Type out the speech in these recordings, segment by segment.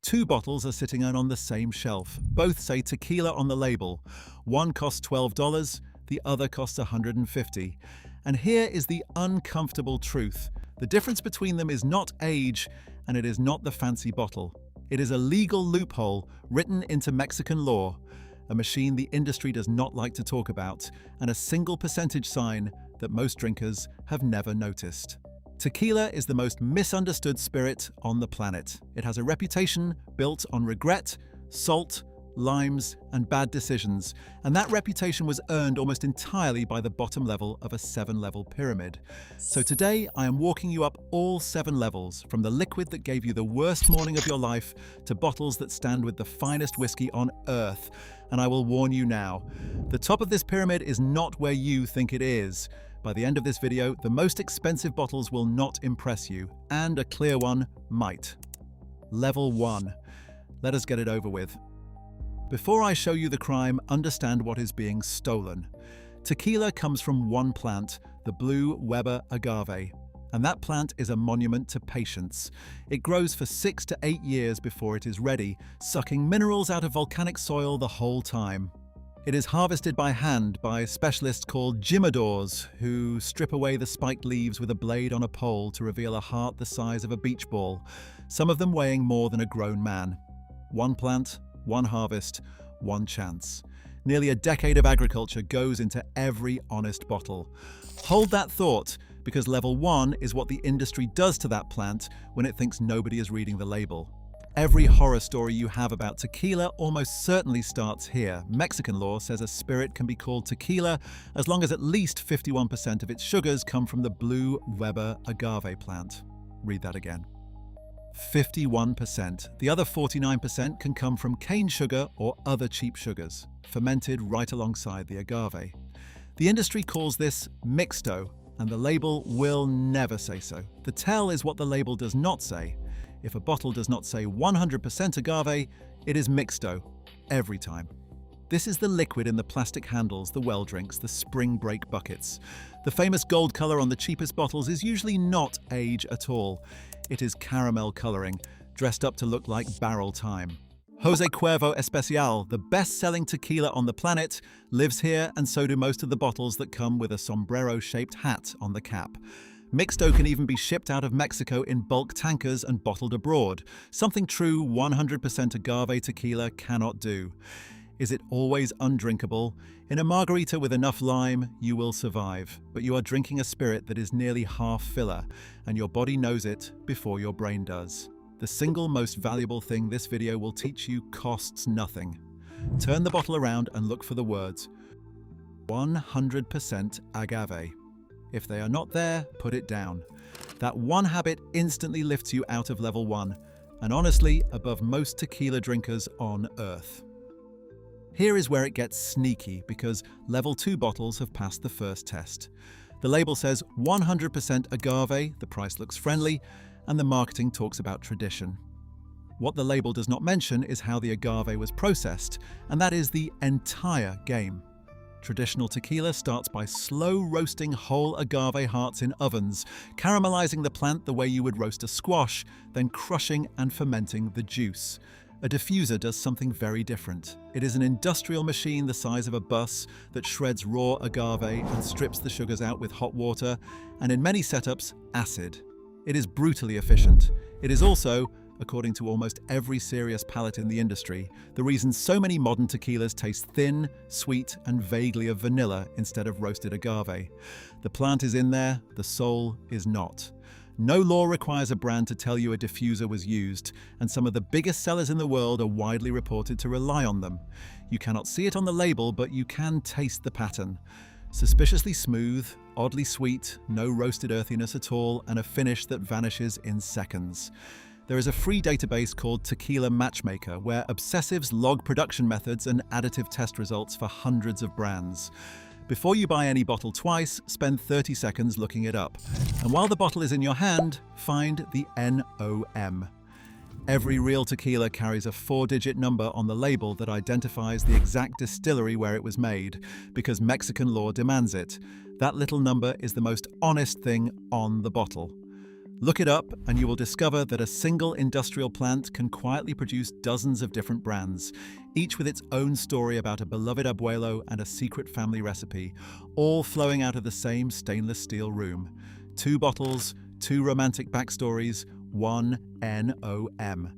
Two bottles are sitting on the same shelf. Both say tequila on the label. One costs $12, the other costs $150. And here is the uncomfortable truth. The difference between them is not age, and it is not the fancy bottle. It is a legal loophole written into Mexican law, a machine the industry does not like to talk about, and a single percentage sign that most drinkers have never noticed. Tequila is the most misunderstood spirit on the planet. It has a reputation built on regret, salt, limes, and bad decisions, and that reputation was earned almost entirely by the bottom level of a 7-level pyramid. So today, I am walking you up all 7 levels, from the liquid that gave you the worst morning of your life to bottles that stand with the finest whiskey on earth. And I will warn you now, the top of this pyramid is not where you think it is. By the end of this video, the most expensive bottles will not impress you, and a clear one might. Level 1. Let us get it over with. Before I show you the crime, understand what is being stolen. Tequila comes from one plant, the blue Weber agave, and that plant is a monument to patience. It grows for 6 to 8 years before it is ready, sucking minerals out of volcanic soil the whole time. It is harvested by hand by specialists called jimadors, who strip away the spiked leaves with a blade on a pole to reveal a heart the size of a beach ball, some of them weighing more than a grown man. One plant, one harvest, one chance. Nearly a decade of agriculture goes into every honest bottle. Hold that thought, because level 1 is what the industry does to that plant when it thinks nobody is reading the label. Every horror story you have about tequila almost certainly starts here. Mexican law says a spirit can be called tequila as long as at least 51% of its sugars come from the blue Weber agave plant. Read that again. 51%. The other 49% can come from cane sugar or other cheap sugars, fermented right alongside the agave. The industry calls this mixto, and the label will never say so. The tell is what the label does not say. If a bottle does not say 100% agave, it is mixto, every time. This is the liquid in the plastic handles, the well drinks, the spring break buckets. The famous gold color on the cheapest bottles is usually not age at all. It is caramel coloring, dressed up to look like barrel time. Jose Cuervo Especial, the best-selling tequila on the planet, lives here, and so do most of the bottles that come with a sombrero-shaped hat on the cap. Mixto can even be shipped out of Mexico in bulk tankers and bottled abroad, something true 100% agave tequila cannot do. Is it always undrinkable? In a margarita with enough lime, you will survive, but you are drinking a spirit that is nearly half filler, and your body knows it before your brain does. The single most valuable thing this video will teach you costs nothing. Turn the bottle around and look for the words 100% agave. If they are not there, put it down. That one habit instantly lifts you out of level 1, and honestly, above most tequila drinkers on earth. Here is where it gets sneaky, because level 2 bottles have passed the first test. The label says 100% agave, the price looks friendly, and the marketing talks about tradition. What the label does not mention is how the agave was processed, and that is the entire game. Traditional tequila starts by slow roasting whole agave hearts in ovens, caramelizing the plant the way you would roast a squash, then crushing and fermenting the juice. A diffuser does something very different. It is an industrial machine the size of a bus that shreds raw agave and strips the sugars out with hot water, and in many setups, acid. It is brutally efficient. It is also, according to almost every serious palate in the industry, the reason so many modern tequilas taste thin, sweet, and vaguely of vanilla instead of roasted agave. The plant is in there, the soul is not. No law requires a brand to tell you a diffuser was used, and some of the biggest sellers in the world are widely reported to rely on them. You cannot see it on the label, but you can taste the pattern. Suspiciously smooth, oddly sweet, no roasted earthiness at all, and a finish that vanishes in seconds. There is a free database called Tequila Matchmaker, where obsessives log production methods and additive test results for hundreds of brands. Before you buy any bottle twice, spend 30 seconds looking it up. And while the bottle is in your hand, find the NOM. Every real tequila carries a 4-digit number on the label that identifies the exact distillery where it was made, because Mexican law demands it. That little number is the most honest thing on the bottle. Look it up and you will discover that a single industrial plant can quietly produce dozens of different brands, each with its own story about a beloved abuelo and a secret family recipe, all flowing out of the same stainless steel room. 2 bottles, 2 romantic backstories, 1 NOM.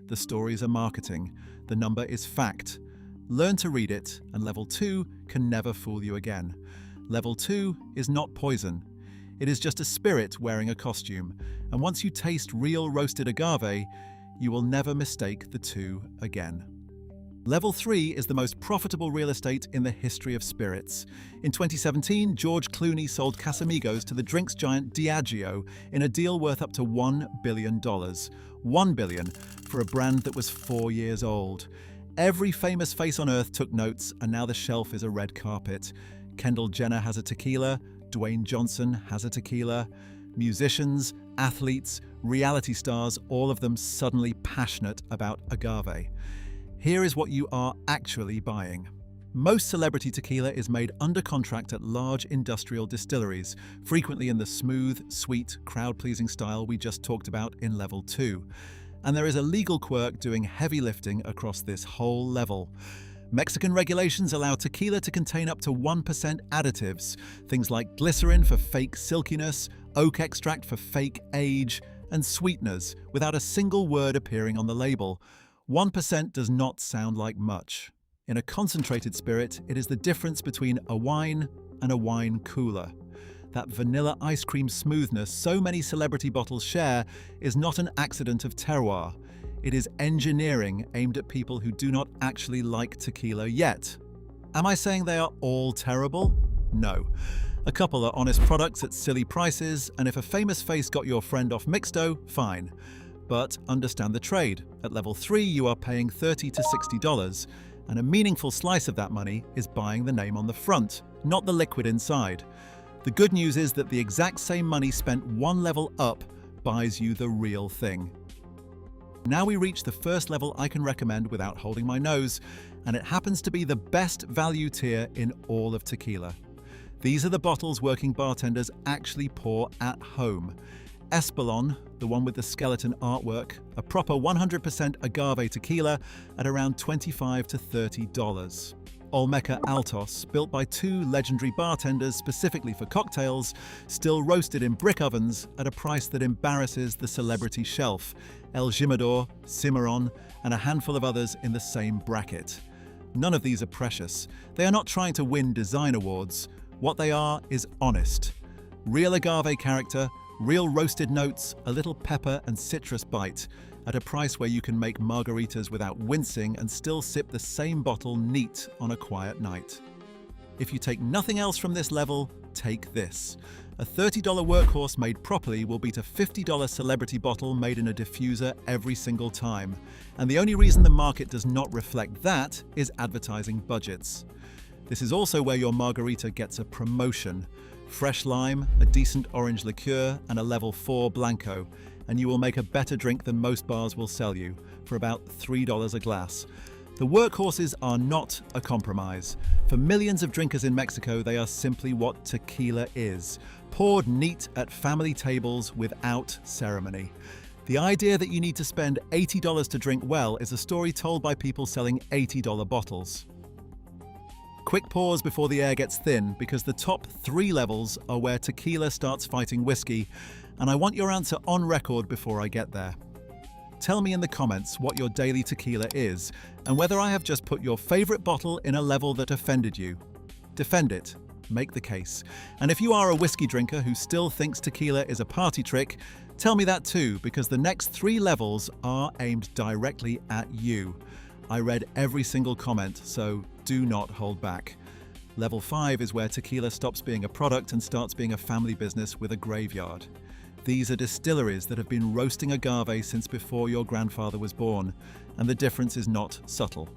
The stories are marketing. The number is fact. Learn to read it, and level 2 can never fool you again. Level 2 is not poison. It is just a spirit wearing a costume, and once you taste real roasted agave, you will never mistake the two again. Level 3 is the most profitable real estate in the history of spirits. In 2017, George Clooney sold Casamigos to the drinks giant Diageo in a deal worth up to $1 billion. $1 billion for a brand that was 4 years old. Every famous face on earth took notes, and now the shelf is a red carpet. Kendall Jenner has a tequila, Dwayne Johnson has a tequila. Musicians, athletes, reality stars, all of them suddenly passionate about agave. Here is what you are actually buying. Most celebrity tequila is made under contract at large industrial distilleries, frequently in the smooth, sweet, crowd-pleasing style we just talked about in Level 2. And there is a legal quirk doing heavy lifting across this whole level. Mexican regulations allow tequila to contain up to 1% additives, things like glycerin for fake silkiness, oak extract for fake age, and sweeteners, without a single word appearing on the label. 1% does not sound like much. In a concentrated spirit, it is the difference between a wine and a wine cooler. That vanilla ice cream smoothness so many celebrity bottles share is not an accident of terroir. It is engineering aimed at people who do not actually like tequila yet. Am I saying they are all terrible? No. A couple are honest products at silly prices, and if a famous face got your friend off mixto, fine. But understand the trade. At level 3, you are paying $30 to $60, and a meaningful slice of that money is buying the name on the front, not the liquid inside. The good news is that the exact same money spent one level up buys you the real thing. Now we reach the first level I can recommend without holding my nose, and it happens to be the best value tier in all of tequila. These are the bottles working bartenders actually pour at home. Espolon, the one with the skeleton artwork, a proper 100% agave tequila at around $25 to $30. Olmeca Altos, built by 2 legendary bartenders specifically for cocktails, still roasted in brick ovens at a price that embarrasses the celebrity shelf. El Jimador, Cimarron, and a handful of others in the same bracket. None of these are precious. They are not trying to win design awards. What they are is honest. Real agave character, real roasted notes, a little pepper and citrus bite, at a price where you can make margaritas without wincing and still sip the same bottle neat on a quiet night. If you take nothing else from this level, take this. A $30 workhorse made properly will beat a $50 celebrity bottle made in a diffuser every single time. And the only reason the market does not reflect that is advertising budgets. This is also where your margarita gets a promotion. Fresh lime, a decent orange liqueur, and a level 4 Blanco, and you will make a better drink than most bars will sell you, for about $3 a glass. The workhorses are not a compromise. For millions of drinkers in Mexico, they are simply what tequila is, poured neat at family tables without ceremony. The idea that you need to spend $80 to drink well is a story told by people selling $80 bottles. Quick pause before the air gets thin, because the top 3 levels are where tequila starts fighting whiskey, and I want your answer on record before I get there. Tell me in the comments what your daily tequila is, and whether I have just put your favorite bottle in a level that offended you. Defend it. Make the case. And if you are a whiskey drinker who still thinks tequila is a party trick, tell me that too, because the next 3 levels are aimed directly at you. I read every single comment, so do not hold back. Level 5 is where tequila stops being a product and starts being a family business with a graveyard. These are distilleries that have been roasting agave since before your grandfather was born, and the difference is not subtle.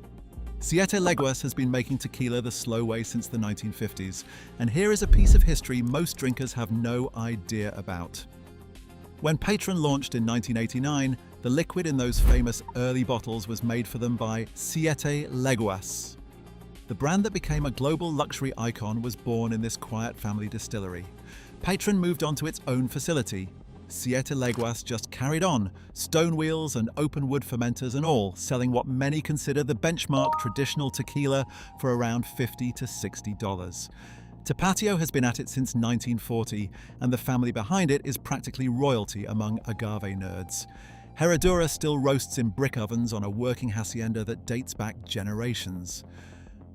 Siete Leguas has been making tequila the slow way since the 1950s, and here is a piece of history most drinkers have no idea about. When Patron launched in 1989, the liquid in those famous early bottles was made for them by Siete Leguas. The brand that became a global luxury icon was born in this quiet family distillery. Patron moved on to its own facility, Siete Leguas just carried on, stone wheels and open wood fermenters and all, selling what many consider the benchmark traditional tequila for around $50 to $60. Tapatio has been at it since 1940, and the family behind it is practically royalty among agave nerds. Herradura still roasts in brick ovens on a working hacienda that dates back generations.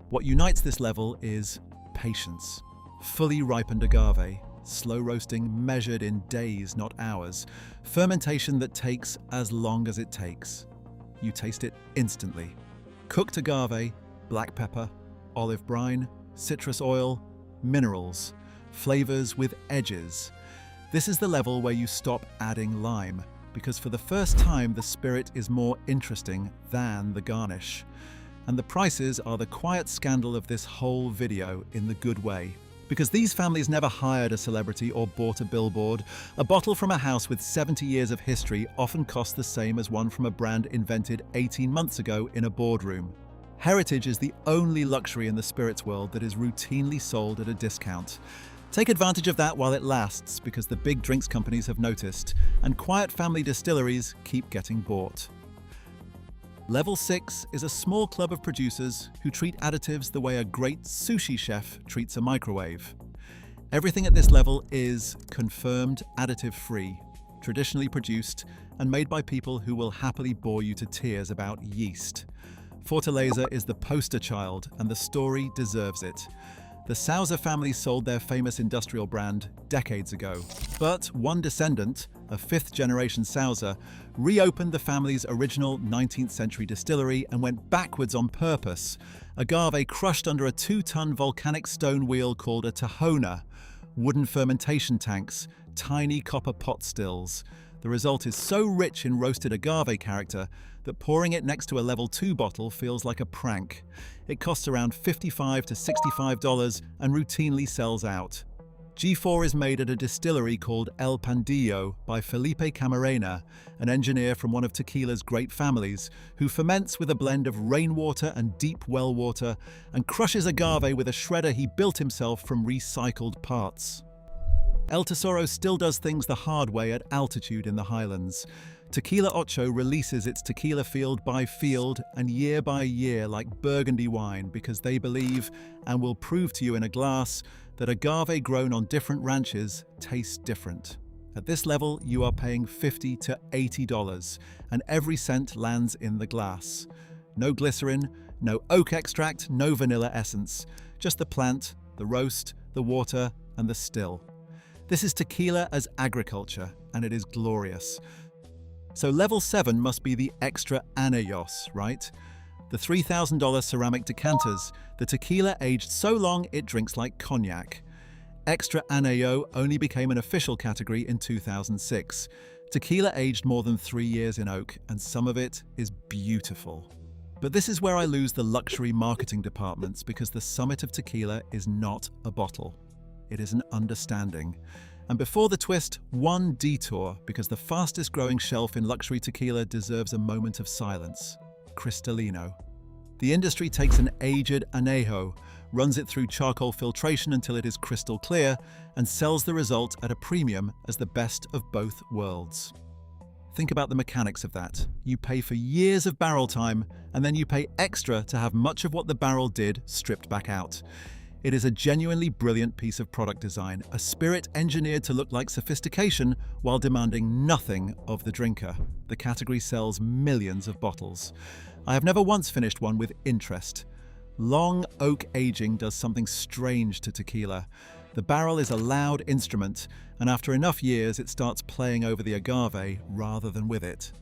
What unites this level is patience. Fully ripened agave, slow roasting measured in days, not hours. Fermentation that takes as long as it takes. You taste it instantly. Cooked agave, black pepper, olive brine, citrus oil, minerals, flavors with edges. This is the level where you stop adding lime, because for the first time the spirit is more interesting than the garnish. And the prices are the quiet scandal of this whole video in the good way. Because these families never hired a celebrity or bought a billboard. A bottle from a house with 70 years of history often costs the same as one from a brand invented 18 months ago in a boardroom. Heritage is the only luxury in the spirits world that is routinely sold at a discount. Take advantage of that while it lasts, because the big drinks companies have noticed, and quiet family distilleries keep getting bought. Level 6 is a small club of producers who treat additives the way a great sushi chef treats a microwave. Everything at this level is confirmed additive-free, traditionally produced and made by people who will happily bore you to tears about yeast. Fortaleza is the poster child, and the story deserves it. The Sousa family sold their famous industrial brand decades ago, but one descendant, a fifth-generation Sousa, reopened the family's original 19th century distillery and went backwards on purpose. Agave crushed under a 2-ton volcanic stone wheel called a tahona, wooden fermentation tanks, tiny copper pot stills. The result is so rich in roasted agave character that pouring it next to a level 2 bottle feels like a prank. It costs around $55 to $65 and routinely sells out. G4 is made at a distillery called El Pandillo by Felipe Camarena, an engineer from one of tequila's great families, who ferments with a blend of rainwater and deep well water and crushes agave with a shredder he built himself from recycled parts. El Tesoro still does things the hard way at altitude in the highlands. Tequila Ocho releases its tequila field by field and year by year like Burgundy wine, because they believe, and will prove to you in a glass, that agave grown on different ranches tastes different. At this level, you are paying $50 to $80, and every cent lands in the glass. No glycerin, no oak extract, no vanilla essence. Just the plant, the roast, the water, and the still. This is tequila as agriculture, and it is glorious. So level 7 must be the extra anillos, right? The $3,000 ceramic decanters, the tequila aged so long it drinks like cognac. Extra anillo only became an official category in 2006. Tequila aged more than 3 years in oak, and some of it is beautiful. But this is where I lose the luxury marketing departments, because the summit of tequila is not a bottle. It is an understanding. And before the twist, one detour, because the fastest growing shelf in luxury tequila deserves a moment of silence. Cristalino. The industry takes an aged anejo, runs it through charcoal filtration until it is crystal clear, and sells the result at a premium as the best of both worlds. Think about the mechanics of that. You pay for years of barrel time, and then you pay extra to have much of what the barrel did stripped back out. It is a genuinely brilliant piece of product design, a spirit engineered to look like sophistication while demanding nothing of the drinker. The category sells millions of bottles. I have never once finished one with interest. Long oak aging does something strange to tequila. The barrel is a loud instrument, and after enough years it starts playing over the agave rather than with it.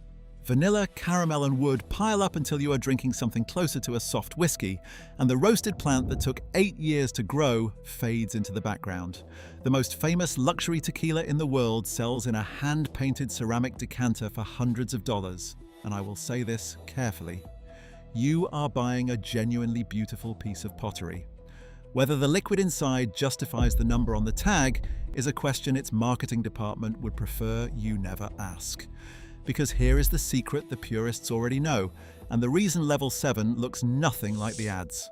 Vanilla, caramel and wood pile up until you are drinking something closer to a soft whiskey, and the roasted plant that took 8 years to grow fades into the background. The most famous luxury tequila in the world sells in a hand-painted ceramic decanter for hundreds of dollars, and I will say this carefully. You are buying a genuinely beautiful piece of pottery. Whether the liquid inside justifies the number on the tag is a question its marketing department would prefer you never ask. Because here is the secret the purists already know, and the reason level 7 looks nothing like the ads.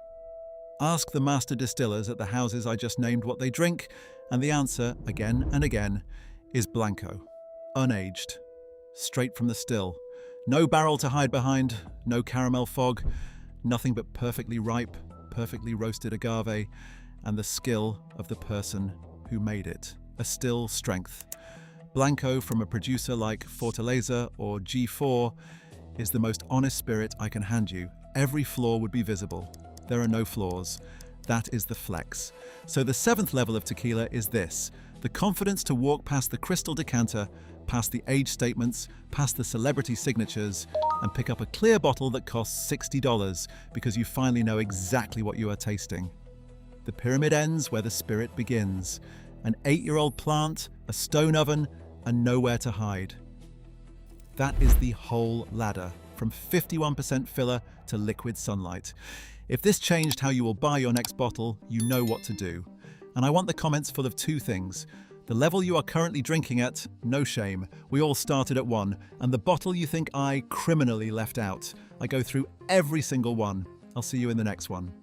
Ask the master distillers at the houses I just named what they drink, and the answer, again and again, is Blanco. unaged, straight from the still. No barrel to hide behind, no caramel fog, nothing but perfectly ripe, perfectly roasted agave and the skill of the person who made it. A still strength. Blanco from a producer like Fortaleza or G4 is the most honest spirit I can hand you. Every flaw would be visible. There are no flaws. That is the flex. So the 7th level of tequila is this: the confidence to walk past the crystal decanter, past the age statements, past the celebrity signatures, and pick up a clear bottle that costs $60 because you finally know exactly what you are tasting. The pyramid ends where the spirit begins. An 8-year-old plant, a stone oven, and nowhere to hide. That is the whole ladder, from 51% filler to liquid sunlight. If this changed how you will buy your next bottle, you know what to do. And I want the comments full of 2 things. The level you are currently drinking at, no shame. We all started at 1. And the bottle you think I criminally left out. I go through every single one. I'll see you in the next one.